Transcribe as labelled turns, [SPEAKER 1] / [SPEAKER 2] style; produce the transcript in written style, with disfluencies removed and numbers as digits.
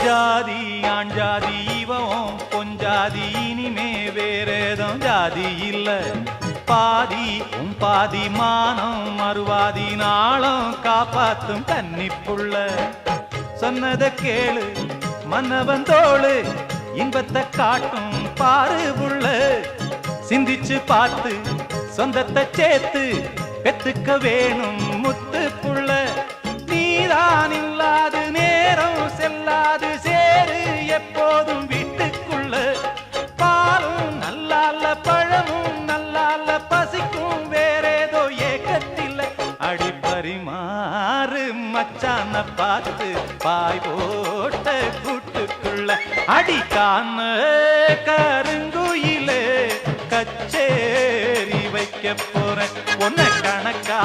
[SPEAKER 1] ஜாதி ஆண் ஜாதி இவன் பொஞ்சாதி இனிமே வேறேதும் ஜாதி இல்ல பாதி பாதி மானம் மறுவாதி நாளும் காப்பாத்தும் கன்னிப்புள்ள சொன்னத கேளு மன்னவன் தோளு இன்பத்தை காட்டும் பாரு புள்ள சிந்திச்சு பார்த்து சொந்தத்தை சேர்த்து பெத்துக்க வேணும் முத்து புள்ள நீதான் இல்லாது நேரம் செல்லாது சேரு எப்போதும் வீட்டுக்குள்ள பாலும் நல்லால பழமும் நல்லால பசிக்கும் வேறேதோ ஏக்கத்தில் அடிப்பரிமாறு மச்சான பார்த்து பாய் போட்ட கூட்டுக்குள்ள அடிக்கான கருங்குயிலே கச்சேரி வைக்க போறேன் உன்னை கணக்கா